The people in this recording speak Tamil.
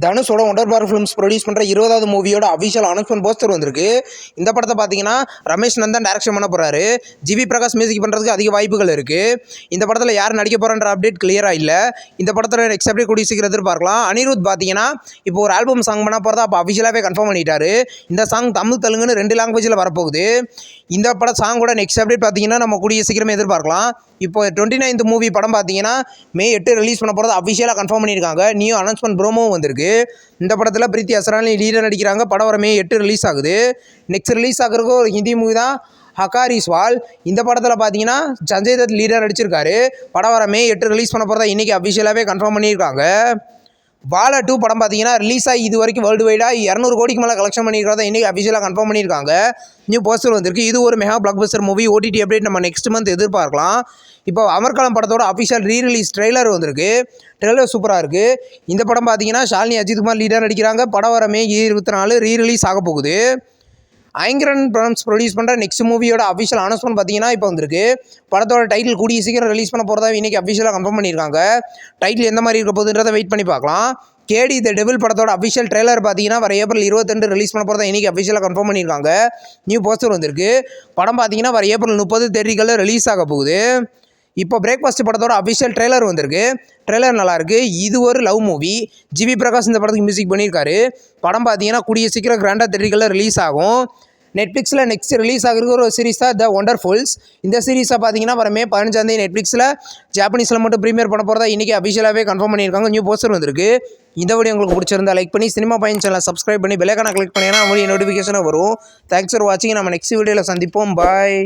தனுஷோட ஒண்டர் பார் ஃபிலிம்ஸ் ப்ரொடியூஸ் பண்ணுற 20வது மூவியோட அஃபிஷியல் அனௌன்ஸ்மெண்ட் போஸ்டர் வந்திருக்கு. இந்த படத்தை பார்த்தீங்கன்னா ரமேஷ் நந்தன் டைரக்ஷன் பண்ண போகிறாரு. ஜிவி பிரகாஷ் மியூசிக் பண்ணுறதுக்கு அதிக வாய்ப்புகள் இருக்குது. இந்த படத்தில் யார் நடிக்க போகிறன்ற அப்டேட் கிளியராக இல்லை. இந்த படத்தில் நெக்ஸ்ட் அப்டேட் கூடிய சீக்கிரம் எதிர்பார்க்கலாம். அனிருத் பார்த்தீங்கன்னா இப்போ ஒரு ஆல்பம் சாங் பண்ண போகிறதா அப்போ அஃபிஷியலாகவே கன்ஃபார்ம் பண்ணிட்டாரு. இந்த சாங் தமிழ் தெலுங்குன்னு 2 லாங்குவேஜில் வரப்போகுது. இந்த பட சாங்கோட நெக்ஸ்ட் அப்டேட் பார்த்தீங்கன்னா நம்ம கூடிய சீக்கிரமே எதிர்பார்க்கலாம். இப்போ 29th மூவி படம் பார்த்தீங்கன்னா மே 8 ரிலீஸ் பண்ண போகிறது அஃபிஷியலாக கன்ஃபார்ம் பண்ணியிருக்காங்க. நியூ அனௌன்ஸ்மெண்ட் ப்ரோமோவும் வந்திருக்கு. இந்த படத்தில் பிரீத்தி அசரானி லீடர் நடிக்கிறாங்க. படம் வர மே 8 ரிலீஸ் ஆகுது. நெக்ஸ்ட் ரிலீஸ் ஆகிறதுக்கு ஒரு ஹிந்தி மூவி தான் ஹக்காரிஸ்வால். இந்த படத்தில் பார்த்தீங்கன்னா சஞ்சய் தத் லீடர் நடிச்சிருக்காரு. படம் வர மே 8 ரிலீஸ் பண்ண போகிறதா இன்றைக்கி அஃபிஷியலாகவே கன்ஃபார்ம் பண்ணியிருக்காங்க. வாழை 2 படம் பார்த்தீங்கன்னா ரிலீஸ் ஆகி இது வரைக்கும் வேர்ல்டு வைடாக 200 கோடிக்கு மேலே கலெக்ஷன் பண்ணியிருக்கிறதா இன்றைக்கி அஃபிஷியலாக கன்ஃபார்ம் பண்ணியிருக்காங்க. நியூ போஸ்டர் வந்திருக்கு. இது ஒரு mega black Bastar movie. OTT update நம்ம நெக்ஸ்ட் மந்த் எதிர்பார்க்கலாம். இப்போ அமர்கலம் படத்தோட அஃபிஷியல் ரீரிலீஸ் ட்ரெய்லர் வந்திருக்கு. ட்ரெய்லர் சூப்பராக இருக்குது. இந்த படம் பார்த்தீங்கன்னா ஷாலினி அஜித்குமார் லீடர் நடிக்கிறாங்க. படம் வர மே 24 ரீரிலீஸ் ஆக போகுது. ஐங்கரன் ப்ரொடக்ஷன்ஸ் ப்ரொடியூஸ் பண்ணுற நெக்ஸ்ட் மூவியோட அஃபிஷியல் அனௌன்ஸ்மெண்ட் பார்த்தீங்கன்னா இப்போ வந்திருக்கு. படத்தோட டைட்டில் கூடிய சீக்கிரம் ரிலீஸ் பண்ண போகிறதா இன்றைக்கி அஃபிஷியலாக கன்ஃபார்ம் பண்ணியிருக்காங்க. டைட்டில் எந்த மாதிரி இருக்க போகுதுன்றதை வெயிட் பண்ணி பார்க்கலாம். கேடி த டெவில் படத்தோட அஃபிஷியல் ட்ரெய்லர் பார்த்தீங்கன்னா வர ஏப்ரல் 22 ரிலீஸ் பண்ண போகிறதா இன்றைக்கி அஃபிஷியலாக கன்ஃபார்ம் பண்ணியிருக்காங்க. நியூ போஸ்டர் வந்திருக்கு. படம் பார்த்தீங்கன்னா வர ஏப்ரல் 30 தேதிகளில் ரிலீஸ் ஆக போகுது. இப்போ பிரேக்ஃபாஸ்ட் படத்தோட அஃபிஷியல் ட்ரெய்லர் வந்திருக்கு. ட்ரெய்லர் நல்லாயிருக்கு. இது ஒரு லவ் மூவி. ஜிவி பிரகாஷ் இந்த படத்துக்கு மியூசிக் பண்ணியிருக்காரு. படம் பார்த்தீங்கன்னா கூடிய சீக்கிரம் கிராண்டாக தேதிகளில் ரிலீஸ் ஆகும். நெட்ஃப்ளிக்ஸில் நெக்ஸ்ட் ரிலீஸ் ஆகிருக்க ஒரு சீரிஸ் தான் த ஒண்டர்ஃபுல்ஸ். இந்த சீரிஸை பார்த்தீங்கன்னா வர மே 15 நெட்ஃப்ளிக்ஸில் ஜாப்பனீஸில் மட்டும் ப்ரீமியர் பண்ண போகிறதா இன்றைக்கி அஃபிஷியலாகவே கன்ஃபார்ம் பண்ணியிருக்காங்க. நியூ போஸ்டர் வந்திருக்கு. இந்த வீடியோ உங்களுக்கு பிடிச்சிருந்தா லைக் பண்ணி சினிமா பயன் சேனலை சப்ஸ்கிரைப் பண்ணி பெல் ஐகானை கிளிக் பண்ணிங்கன்னா அவங்களுடைய நோட்டிஃபிகேஷனாக வரும். தேங்க்ஸ் ஃபார் வாட்சிங். நம்ம நெக்ஸ்ட் வீடியோவில் சந்திப்போம். பாய்.